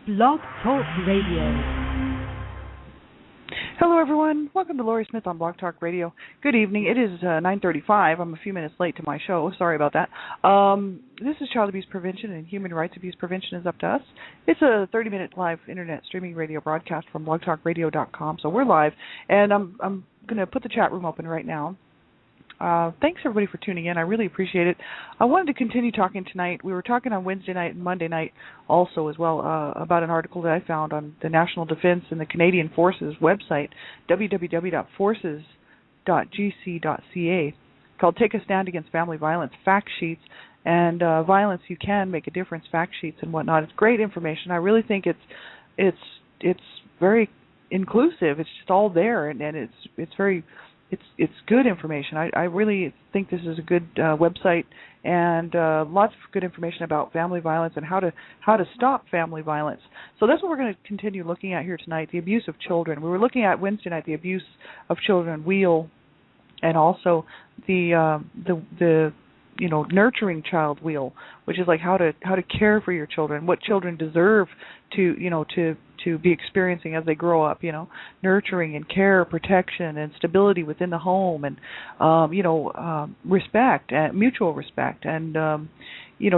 Blog Talk Radio. Hello, everyone. Welcome to Laurie Smith on Blog Talk Radio. Good evening. It is 9:35. I'm a few minutes late to my show. Sorry about that. This is Child Abuse Prevention and Human Rights Abuse Prevention is Up to Us. It's a 30-minute live internet streaming radio broadcast from blogtalkradio.com. So we're live, and I'm going to put the chat room open right now. Thanks, everybody, for tuning in. I really appreciate it. I wanted to continue talking tonight. We were talking on Wednesday night and Monday night also as well about an article that I found on the National Defense and the Canadian Forces website, www.forces.gc.ca, called Take a Stand Against Family Violence, Fact Sheets, and Violence You Can Make a Difference, Fact Sheets and whatnot. It's great information. I really think it's very inclusive. It's just all there, and it's very... It's good information. I really think this is a good website, and lots of good information about family violence and how to stop family violence. So that's what we're going to continue looking at here tonight: the abuse of children. We were looking at Wednesday night the abuse of children wheel, and also the nurturing child wheel, which is like how to care for your children, what children deserve to be experiencing as they grow up, nurturing and care, protection and stability within the home, and respect, mutual respect, and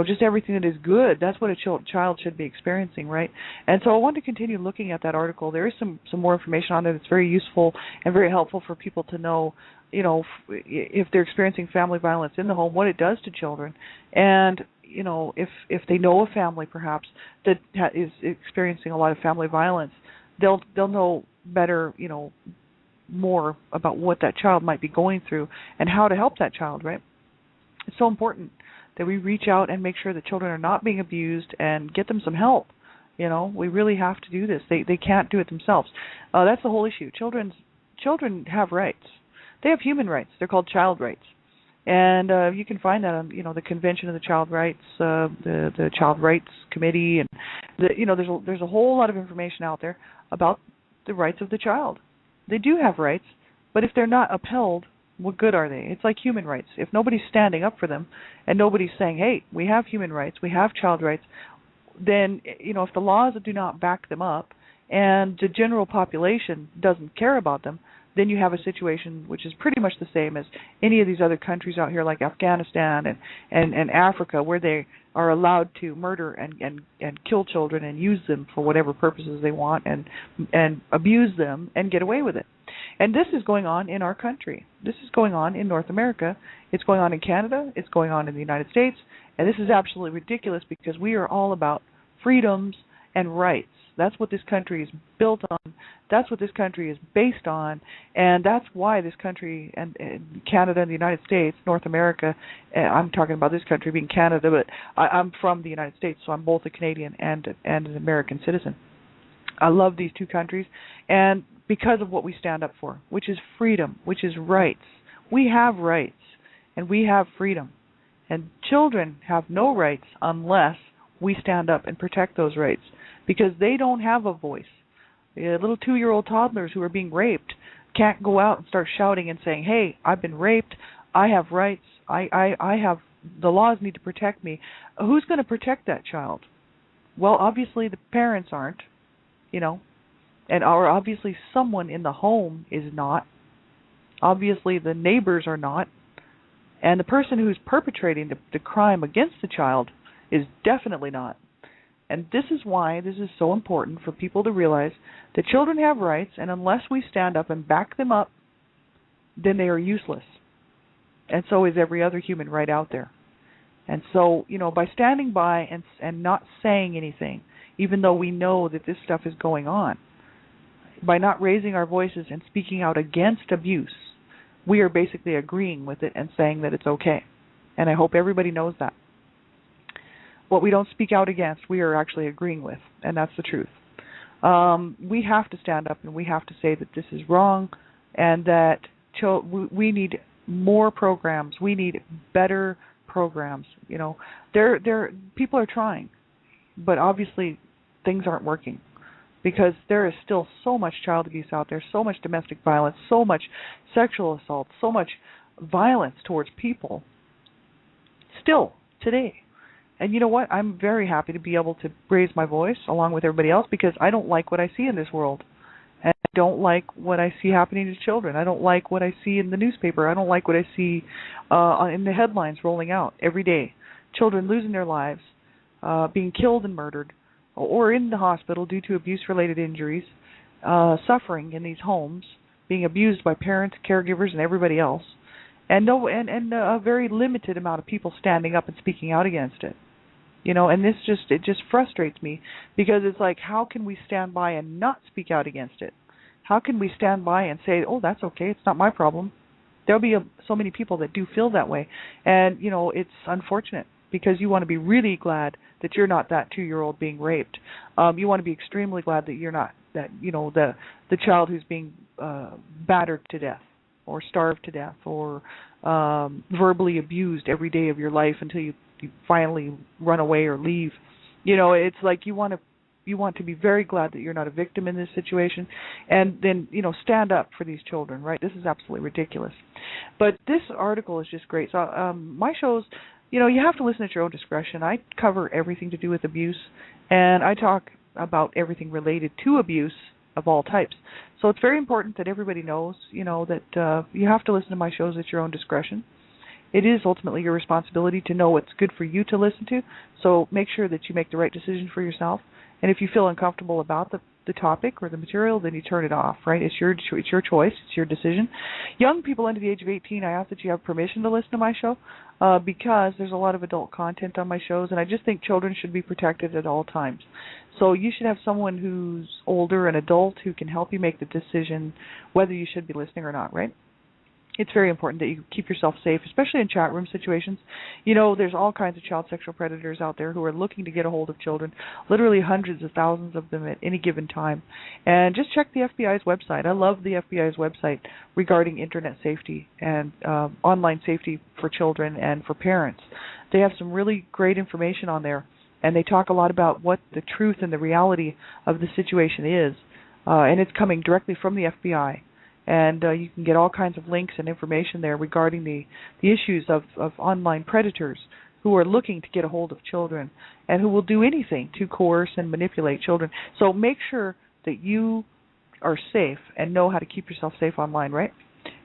just everything that is good. That's what a child should be experiencing, right? And so I want to continue looking at that article. There is some more information on there that's very useful and very helpful for people to know, if they're experiencing family violence in the home, what it does to children, and if they know a family perhaps that is experiencing a lot of family violence, they'll know better, more about what that child might be going through and how to help that child, right? It's so important that we reach out and make sure that children are not being abused and get them some help. We really have to do this. They can't do it themselves. That's the whole issue. Children have rights. They have human rights. They're called child rights. And you can find that on, the Convention of the Child Rights, the Child Rights Committee, and there's a whole lot of information out there about the rights of the child. They do have rights, but if they're not upheld, what good are they? It's like human rights. If nobody's standing up for them, and nobody's saying, "Hey, we have human rights, we have child rights," then if the laws do not back them up, and the general population doesn't care about them, then you have a situation which is pretty much the same as any of these other countries out here like Afghanistan and Africa, where they are allowed to murder and kill children and use them for whatever purposes they want and abuse them and get away with it. And this is going on in our country. This is going on in North America. It's going on in Canada. It's going on in the United States. And this is absolutely ridiculous because we are all about freedoms and rights. That's what this country is built on. That's what this country is based on. And that's why this country and Canada and the United States, North America, I'm talking about this country being Canada, but I'm from the United States, so I'm both a Canadian and an American citizen. I love these two countries, and because of what we stand up for, which is freedom, which is rights. We have rights, and we have freedom. And children have no rights unless we stand up and protect those rights, because they don't have a voice. Little 2-year-old toddlers who are being raped can't go out and start shouting and saying, "Hey, I've been raped. I have rights. I have, the laws need to protect me." Who's going to protect that child? Well, obviously the parents aren't, or obviously someone in the home is not. Obviously the neighbors are not. And the person who's perpetrating the crime against the child is definitely not. And this is why this is so important for people to realize that children have rights, and unless we stand up and back them up, then they are useless. And so is every other human right out there. And so, by standing by and not saying anything, even though we know that this stuff is going on, by not raising our voices and speaking out against abuse, we are basically agreeing with it and saying that it's okay. And I hope everybody knows that. What we don't speak out against, we are actually agreeing with, and that's the truth. We have to stand up and we have to say that this is wrong, and that we need more programs. We need better programs. People are trying, but obviously things aren't working, because there is still so much child abuse out there, so much domestic violence, so much sexual assault, so much violence towards people still today. And you know what? I'm very happy to be able to raise my voice along with everybody else because I don't like what I see in this world. And I don't like what I see happening to children. I don't like what I see in the newspaper. I don't like what I see in the headlines rolling out every day. Children losing their lives, being killed and murdered, or in the hospital due to abuse-related injuries, suffering in these homes, being abused by parents, caregivers, and everybody else. And a very limited amount of people standing up and speaking out against it. You know, and it just frustrates me because it's like, how can we stand by and not speak out against it? How can we stand by and say, oh, that's okay, it's not my problem? There'll be so many people that do feel that way. And, you know, it's unfortunate because you want to be really glad that you're not that 2-year-old being raped. You want to be extremely glad that you're not, that, you know, the child who's being battered to death or starved to death or verbally abused every day of your life until you finally run away or leave. You know, it's like you want to be very glad that you're not a victim in this situation, and then, you know, stand up for these children, right? This is absolutely ridiculous. But this article is just great. So my shows, you know, you have to listen at your own discretion. I cover everything to do with abuse, and I talk about everything related to abuse of all types. So it's very important that everybody knows, you know, that you have to listen to my shows at your own discretion. It is ultimately your responsibility to know what's good for you to listen to, so make sure that you make the right decision for yourself. And if you feel uncomfortable about the topic or the material, then you turn it off, right? It's your choice. It's your decision. Young people under the age of 18, I ask that you have permission to listen to my show because there's a lot of adult content on my shows, and I just think children should be protected at all times. So you should have someone who's older, an adult, who can help you make the decision whether you should be listening or not, right? It's very important that you keep yourself safe, especially in chat room situations. You know, there's all kinds of child sexual predators out there who are looking to get a hold of children, literally hundreds of thousands of them at any given time. And just check the FBI's website. I love the FBI's website regarding internet safety and online safety for children and for parents. They have some really great information on there, and they talk a lot about what the truth and the reality of the situation is, and it's coming directly from the FBI. And you can get all kinds of links and information there regarding the issues of online predators who are looking to get a hold of children and who will do anything to coerce and manipulate children. So make sure that you are safe and know how to keep yourself safe online, right?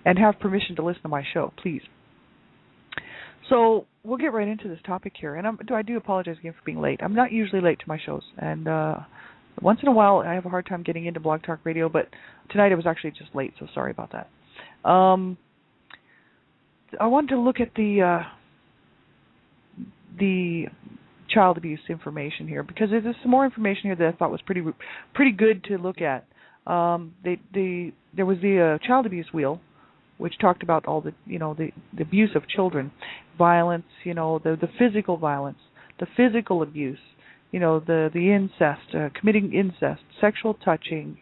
And have permission to listen to my show, please. So we'll get right into this topic here. And I do apologize again for being late. I'm not usually late to my shows. And once in a while, I have a hard time getting into Blog Talk Radio, but tonight I was actually just late, so sorry about that. I wanted to look at the child abuse information here because there's some more information here that I thought was pretty good to look at. There was the child abuse wheel, which talked about all the abuse of children, violence, the physical violence, the physical abuse. The incest, committing incest, sexual touching,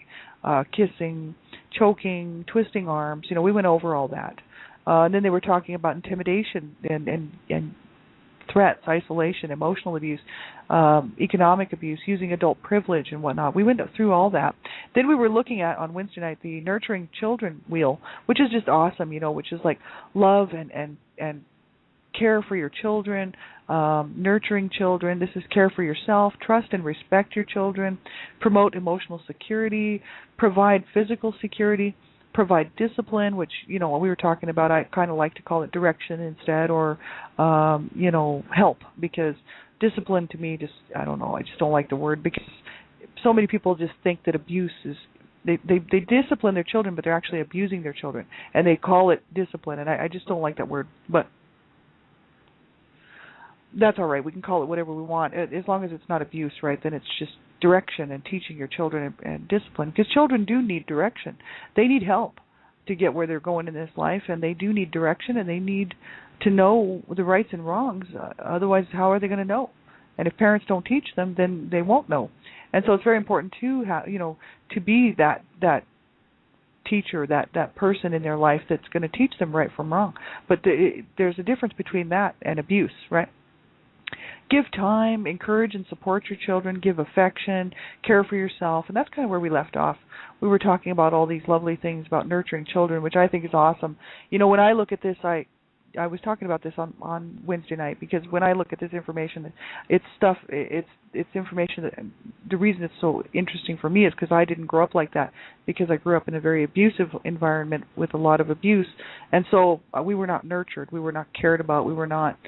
kissing, choking, twisting arms. We went over all that. And then they were talking about intimidation and threats, isolation, emotional abuse, economic abuse, using adult privilege and whatnot. We went through all that. Then we were looking at, on Wednesday night, the Nurturing Children wheel, which is just awesome, which is like love and care for your children, nurturing children. This is care for yourself, trust and respect your children, promote emotional security, provide physical security, provide discipline, which, we were talking about. I kind of like to call it direction instead, or, help, because discipline to me I don't know, I just don't like the word, because so many people just think that abuse is, they discipline their children, but they're actually abusing their children, and they call it discipline, and I just don't like that word, but that's all right. We can call it whatever we want, as long as it's not abuse, right? Then it's just direction and teaching your children and discipline, because children do need direction. They need help to get where they're going in this life, and they do need direction, and they need to know the rights and wrongs. Otherwise, how are they going to know? And if parents don't teach them, then they won't know. And so it's very important to have, to be that teacher, that person in their life that's going to teach them right from wrong. But there's a difference between that and abuse, right? Give time, encourage and support your children, give affection, care for yourself, and that's kind of where we left off. We were talking about all these lovely things about nurturing children, which I think is awesome. When I look at this, I I was talking about this on Wednesday night, because when I look at this information, it's information that the reason it's so interesting for me is because I didn't grow up like that, because I grew up in a very abusive environment with a lot of abuse, and so we were not nurtured, we were not cared about, we were not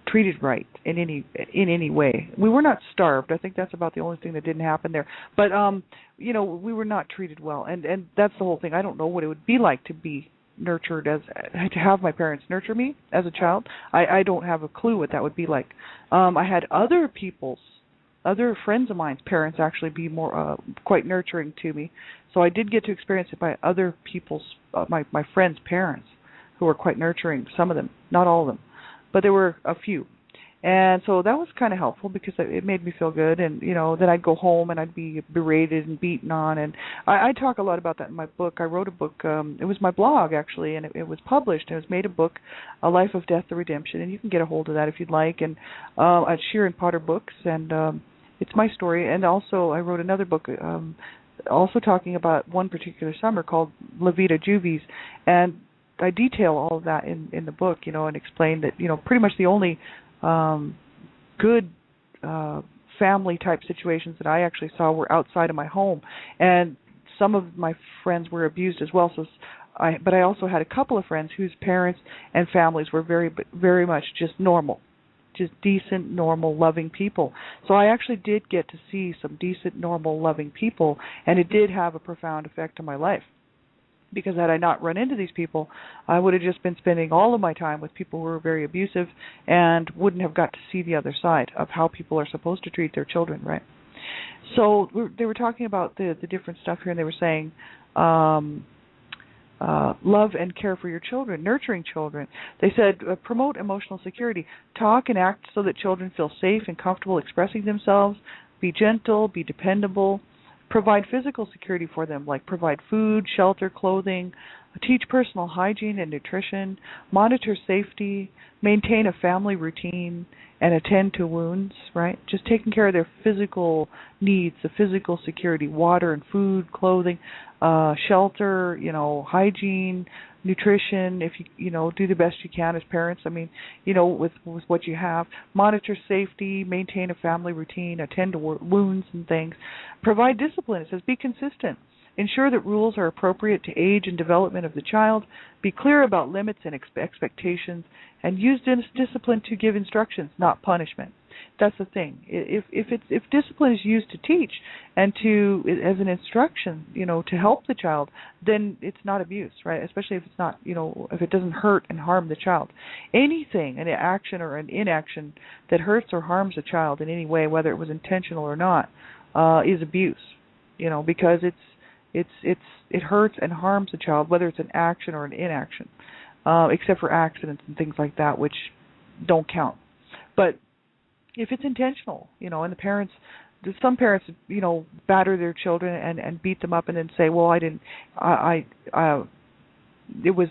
treated right in any way. We were not starved. I think that's about the only thing that didn't happen there. But we were not treated well, and that's the whole thing. I don't know what it would be like to be nurtured, to have my parents nurture me as a child. I don't have a clue what that would be like. I had other friends of mine's parents actually be more quite nurturing to me. So I did get to experience it by other people's my friends' parents, who were quite nurturing. Some of them, not all of them, but there were a few. And so that was kind of helpful, because it made me feel good. And, then I'd go home and I'd be berated and beaten on. And I talk a lot about that in my book. I wrote a book. It was my blog, actually, and it was published. It was made a book, A Life of Death, The Redemption. And you can get a hold of that if you'd like. And at Shear and Potter Books. And it's my story. And also I wrote another book also talking about one particular summer called La Vida Juvies. And I detail all of that in the book, and explain that, pretty much the only good family type situations that I actually saw were outside of my home, and some of my friends were abused as well. But I also had a couple of friends whose parents and families were very, very much just normal, just decent, normal, loving people. So I actually did get to see some decent, normal, loving people, and it did have a profound effect on my life. Because had I not run into these people, I would have just been spending all of my time with people who were very abusive and wouldn't have got to see the other side of how people are supposed to treat their children, right? So they were talking about the different stuff here, and they were saying love and care for your children, nurturing children. They said promote emotional security. Talk and act so that children feel safe and comfortable expressing themselves. Be gentle, be dependable. Provide physical security for them, like provide food, shelter, clothing, teach personal hygiene and nutrition, monitor safety, maintain a family routine, and attend to wounds, right? Just taking care of their physical needs, the physical security, water and food, clothing, shelter, hygiene, nutrition, if you do the best you can as parents. I mean, with what you have. Monitor safety, maintain a family routine, attend to wounds and things. Provide discipline. It says be consistent. Ensure that rules are appropriate to age and development of the child. Be clear about limits and expectations, and use discipline to give instructions, not punishment. That's the thing. If discipline is used to teach and as an instruction, to help the child, then it's not abuse, right? Especially if it's not, if it doesn't hurt and harm the child. Anything, an action or an inaction that hurts or harms a child in any way, whether it was intentional or not, is abuse. Because it hurts and harms the child, whether it's an action or an inaction, except for accidents and things like that, which don't count. But if it's intentional, and some parents, batter their children and beat them up and then say, well, it was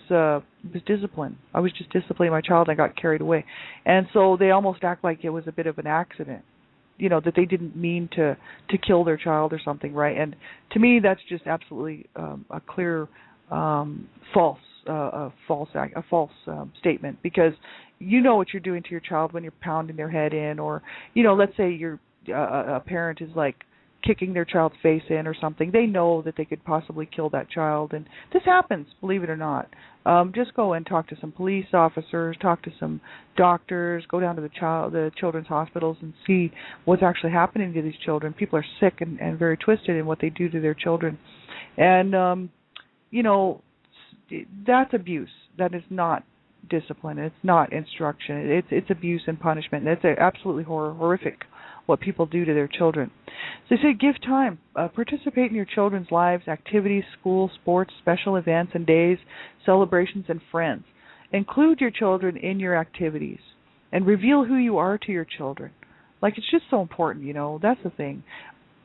discipline. I was just disciplining my child and I got carried away. And so they almost act like it was a bit of an accident, that they didn't mean to kill their child or something, right? And to me, that's just absolutely a clear false statement, because what you're doing to your child when you're pounding their head in, or let's say you're a parent is like kicking their child's face in or something. They know that they could possibly kill that child, and this happens, believe it or not. Just go and talk to some police officers, talk to some doctors, go down to the children's hospitals and see what's actually happening to these children. People are sick and very twisted in what they do to their children, and that's abuse. That is not discipline. It's not instruction. It's abuse and punishment. And it's absolutely horrific what people do to their children. So they say give time. Participate in your children's lives, activities, school, sports, special events and days, celebrations, and friends. Include your children in your activities and reveal who you are to your children. Like, it's just so important, That's the thing.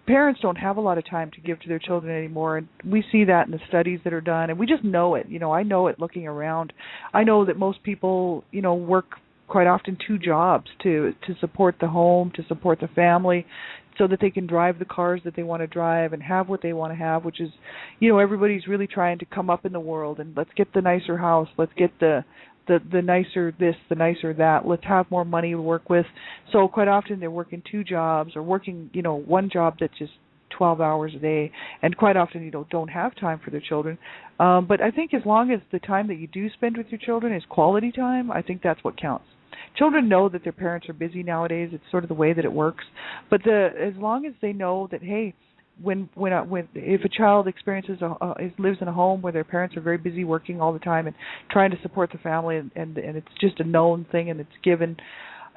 Parents don't have a lot of time to give to their children anymore, and we see that in the studies that are done, and we just know it. I know it looking around. I know that most people, work quite often 2 jobs to support the home, to support the family, so that they can drive the cars that they want to drive and have what they want to have, which is, everybody's really trying to come up in the world, and let's get the nicer house, let's get the nicer this, the nicer that, let's have more money to work with. So quite often they're working 2 jobs, or working, one job that's just 12 hours a day, and quite often don't have time for their children. But I think as long as the time that you do spend with your children is quality time, I think that's what counts. Children know that their parents are busy nowadays. It's sort of the way that it works. But as long as they know that, hey, when if a child experiences lives in a home where their parents are very busy working all the time and trying to support the family, and it's just a known thing and it's given,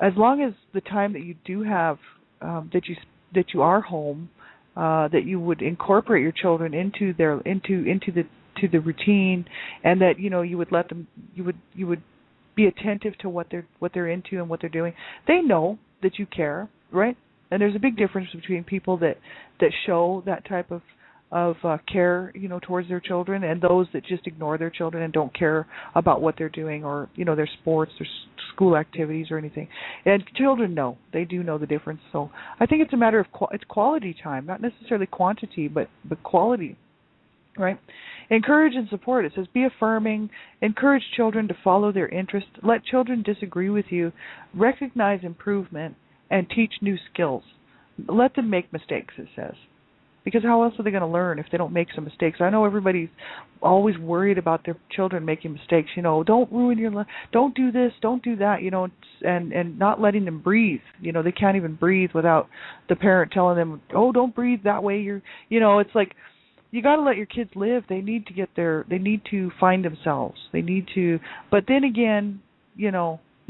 as long as the time that you do have that you are home, that you would incorporate your children into the routine, and that you would let them, you would be attentive to what they're into and what they're doing. They know that you care, right? And there's a big difference between people that show that type of care, towards their children, and those that just ignore their children and don't care about what they're doing, or their sports, their school activities, or anything. And children know; they do know the difference. So I think it's a matter of it's quality time, not necessarily quantity, but quality. Right? Encourage and support. It says be affirming, encourage children to follow their interests, let children disagree with you, recognize improvement, and teach new skills. Let them make mistakes, it says. Because how else are they going to learn if they don't make some mistakes? I know everybody's always worried about their children making mistakes. Don't ruin your life. Don't do this. Don't do that. And not letting them breathe. They can't even breathe without the parent telling them, "Oh, don't breathe that way." It's like, you got to let your kids live. They need to find themselves. They need to, but then again, you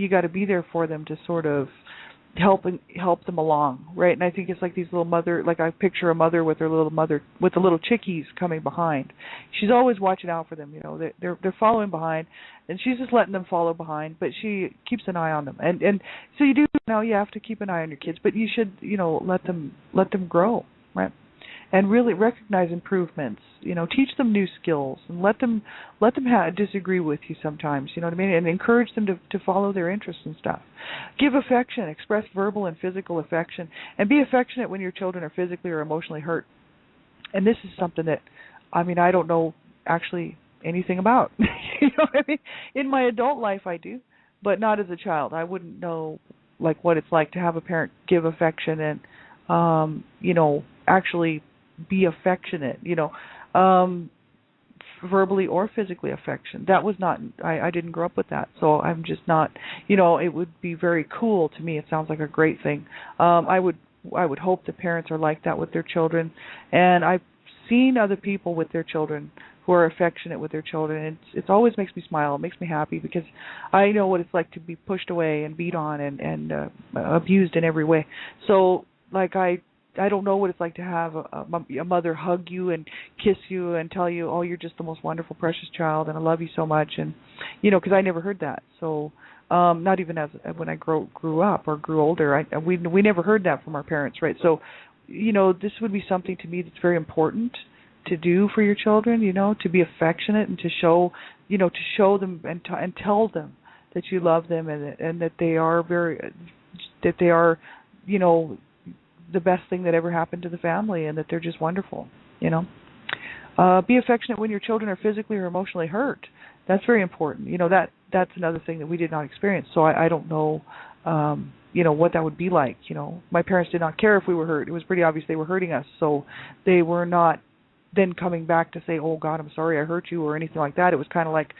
got to be there for them to sort of help them along, right? And I think it's like these little I picture a mother with the little chickies coming behind. She's always watching out for them. They're following behind, and she's just letting them follow behind, but she keeps an eye on them. And so you have to keep an eye on your kids, but you should let them grow, right? And really recognize improvements. Teach them new skills, and let them disagree with you sometimes. You know what I mean? And encourage them to follow their interests and stuff. Give affection, express verbal and physical affection, and be affectionate when your children are physically or emotionally hurt. And this is something that, I don't know actually anything about. You know what I mean? In my adult life, I do, but not as a child. I wouldn't know what it's like to have a parent give affection and actually be affectionate, verbally or physically affection. That was not, I didn't grow up with that, so I'm just not, it would be very cool to me. It sounds like a great thing. I would hope the parents are like that with their children, and I've seen other people with their children who are affectionate with their children, and it always makes me smile. It makes me happy, because I know what it's like to be pushed away and beat on and abused in every way. So, I don't know what it's like to have a mother hug you and kiss you and tell you, "Oh, you're just the most wonderful, precious child, and I love you so much." And because I never heard that. So, not even when I grew up or grew older, we never heard that from our parents, right? So, this would be something to me that's very important to do for your children. To be affectionate and to show them and tell them that you love them, and that they are the best thing that ever happened to the family, and that they're just wonderful. Be affectionate when your children are physically or emotionally hurt. That's very important. That's another thing that we did not experience. So I don't know, what that would be like. My parents did not care if we were hurt. It was pretty obvious they were hurting us. So they were not then coming back to say, "Oh God, I'm sorry I hurt you," or anything like that. It was kind of like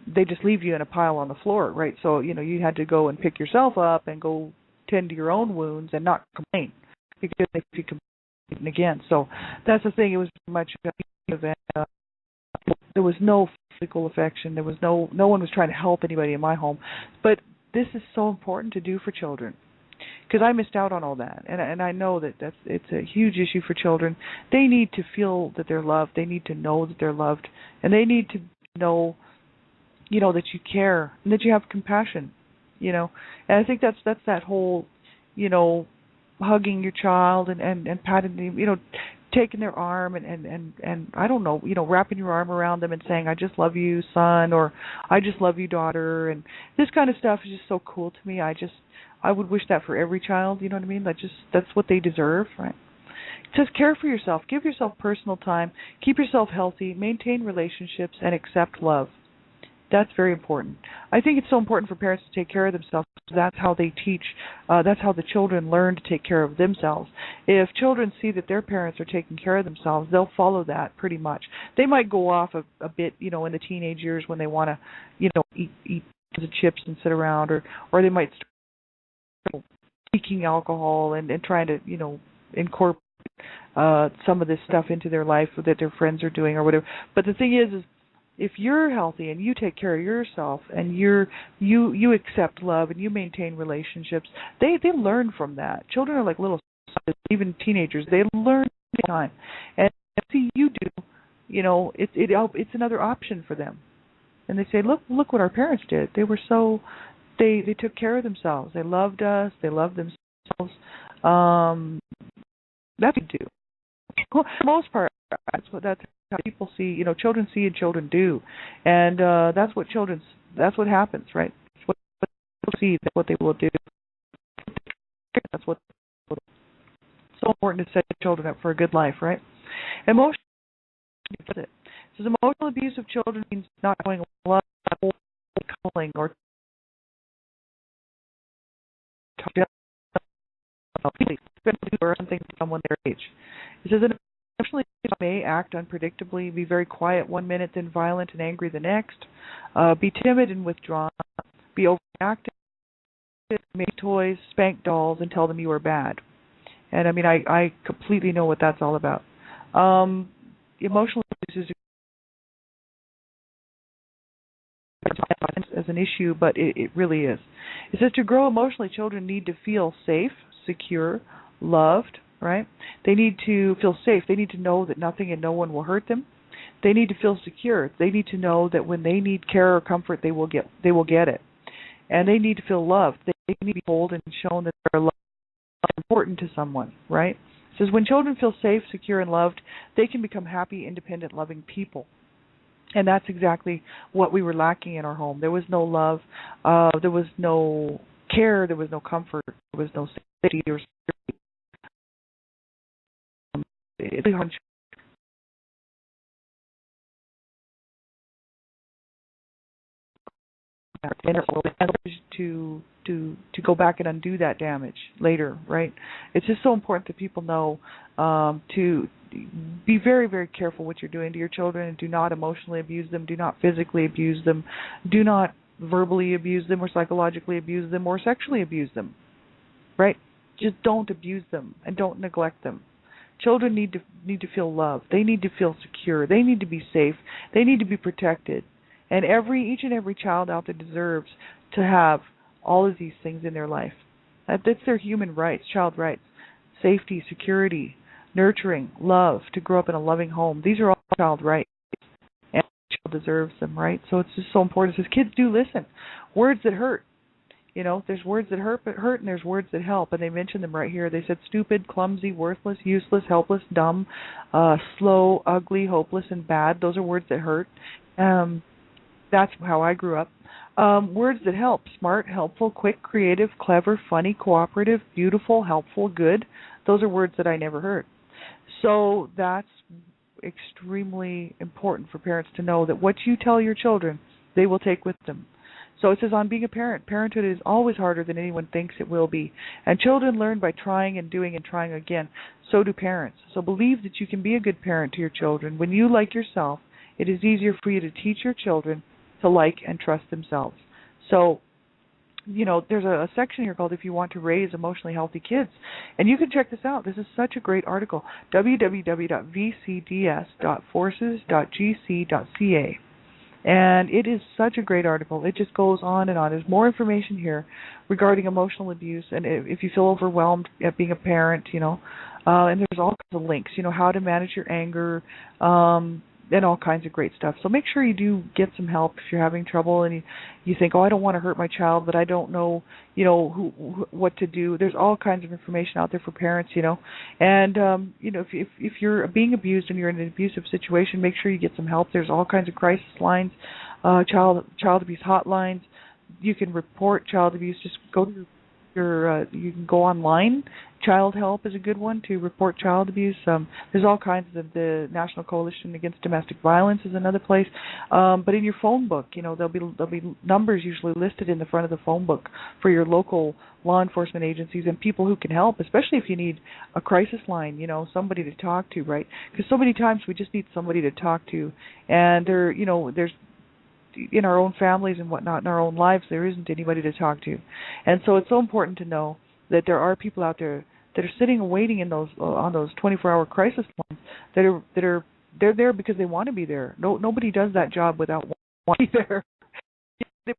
they just leave you in a pile on the floor, right? So you had to go and pick yourself up and go tend to your own wounds and not complain, because if you complain again. So that's the thing. It was much there was no physical affection. There was no one was trying to help anybody in my home. But this is so important to do for children, because I missed out on all that, and I know that it's a huge issue for children. They need to feel that they're loved. They need to know that they're loved, and they need to know, that you care and that you have compassion. And I think that's that whole, hugging your child and patting them, taking their arm and I don't know, wrapping your arm around them and saying, I just love you, son, or I just love you, daughter, and this kind of stuff is just so cool to me. I would wish that for every child, you know what I mean? That's what they deserve, right? It says care for yourself, give yourself personal time, keep yourself healthy, maintain relationships, and accept love. That's very important. I think it's so important for parents to take care of themselves. That's how they teach. That's how the children learn to take care of themselves. If children see that their parents are taking care of themselves, they'll follow that pretty much. They might go off a bit, in the teenage years when they want to, eat the chips and sit around, or they might start seeking alcohol and trying to, incorporate some of this stuff into their life that their friends are doing or whatever. But the thing is if you're healthy and you take care of yourself and you accept love and you maintain relationships, they learn from that. Children are like little, even teenagers. They learn all the time, and see you do. It's another option for them, and they say, look what our parents did. They were they took care of themselves. They loved us. They loved themselves. That's what you do. For the most part, that's how people see, children see and children do, and that's what happens, right? That's what people see, that's what they will do. That's what it's so important to set children up for a good life, right? Emotional abuse. It says emotional abuse of children means not showing love, cuddling, or or something to someone their age. It says that emotionally may act unpredictably, be very quiet one minute, then violent and angry the next, be timid and withdrawn, be overactive, make toys, spank dolls, and tell them you are bad. And I mean, I completely know what that's all about. Emotional abuse is as an issue, but it really is. It says to grow emotionally, children need to feel safe, secure, loved, right? They need to feel safe. They need to know that nothing and no one will hurt them. They need to feel secure. They need to know that when they need care or comfort, they will get it. And they need to feel loved. They need to be told and shown that they're loved and important to someone, right? It says when children feel safe, secure, and loved, they can become happy, independent, loving people. And that's exactly what we were lacking in our home. There was no love. There was no care. There was no comfort. There was no safety or security. It's really hard to go back and undo that damage later, right? It's just so important that people know to be very, very careful what you're doing to your children, and do not emotionally abuse them, do not physically abuse them, do not verbally abuse them or psychologically abuse them or sexually abuse them, right? Just don't abuse them and don't neglect them. Children need to feel loved. They need to feel secure. They need to be safe. They need to be protected. And each and every child out there deserves to have all of these things in their life. That's their human rights, child rights. Safety, security, nurturing, love, to grow up in a loving home. These are all child rights. And the child deserves them, right? So it's just so important. It says kids do listen. Words that hurt. There's words that hurt, and there's words that help. And they mentioned them right here. They said stupid, clumsy, worthless, useless, helpless, dumb, slow, ugly, hopeless, and bad. Those are words that hurt. That's how I grew up. Words that help: smart, helpful, quick, creative, clever, funny, cooperative, beautiful, helpful, good. Those are words that I never heard. So that's extremely important for parents to know, that what you tell your children, they will take with them. So it says on being a parent, parenthood is always harder than anyone thinks it will be. And children learn by trying and doing and trying again. So do parents. So believe that you can be a good parent to your children. When you like yourself, it is easier for you to teach your children to like and trust themselves. So, there's a section here called If You Want to Raise Emotionally Healthy Kids. And you can check this out. This is such a great article. www.vcds.forces.gc.ca. And it is such a great article. It just goes on and on. There's more information here regarding emotional abuse, and if you feel overwhelmed at being a parent, and there's all kinds of links, how to manage your anger, and all kinds of great stuff. So make sure you do get some help if you're having trouble and you think, oh, I don't want to hurt my child, but I don't know, what to do. There's all kinds of information out there for parents, and if you're being abused and you're in an abusive situation, make sure you get some help. There's all kinds of crisis lines, child abuse hotlines. You can report child abuse. Just go to you can go online. Child Help is a good one to report child abuse. There's all kinds of the National Coalition Against Domestic Violence is another place. But in your phone book, there'll be numbers usually listed in the front of the phone book for your local law enforcement agencies and people who can help, especially if you need a crisis line, somebody to talk to, right? Because so many times we just need somebody to talk to, and there's in our own families and whatnot, in our own lives, there isn't anybody to talk to. And so it's so important to know that there are people out there that are sitting and waiting in those on those 24-hour crisis lines they're there because they want to be there. Nobody does that job without wanting to be there. They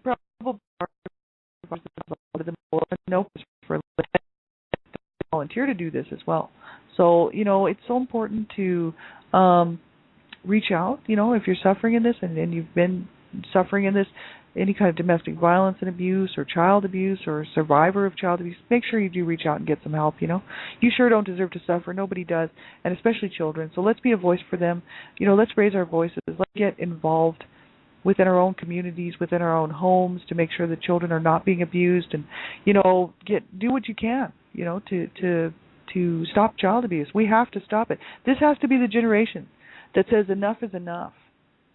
probably know for volunteer to do this as well. So it's so important to reach out, if you're suffering in this and you've been suffering in this, any kind of domestic violence and abuse or child abuse or survivor of child abuse, make sure you do reach out and get some help, You sure don't deserve to suffer. Nobody does, and especially children. So let's be a voice for them. Let's raise our voices. Let's get involved within our own communities, within our own homes to make sure that children are not being abused and, do what you can, to stop child abuse. We have to stop it. This has to be the generation that says enough is enough,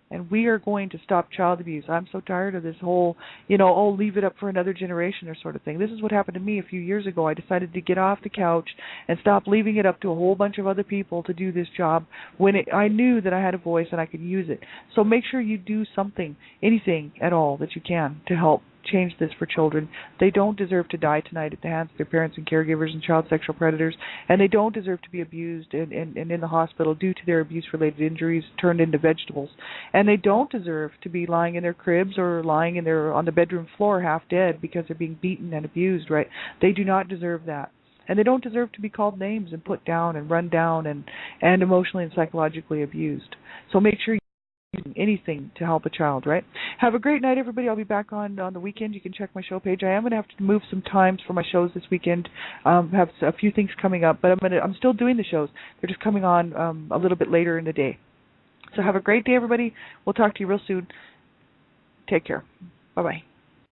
and we are going to stop child abuse. I'm so tired of this whole, leave it up for another generation or sort of thing. This is what happened to me a few years ago. I decided to get off the couch and stop leaving it up to a whole bunch of other people to do this job when I knew that I had a voice and I could use it. So make sure you do something, anything at all that you can to help change this for children. They don't deserve to die tonight at the hands of their parents and caregivers and child sexual predators, and they don't deserve to be abused and in the hospital due to their abuse-related injuries turned into vegetables. And they don't deserve to be lying in their cribs or lying on the bedroom floor half dead because they're being beaten and abused, right? They do not deserve that. And they don't deserve to be called names and put down and run down and emotionally and psychologically abused. So make sure anything to help a child, right? Have a great night, everybody. I'll be back on the weekend. You can check my show page. I am going to have to move some times for my shows this weekend. Have a few things coming up, but I'm still doing the shows. They're just coming on a little bit later in the day. So have a great day, everybody. We'll talk to you real soon. Take care. Bye-bye.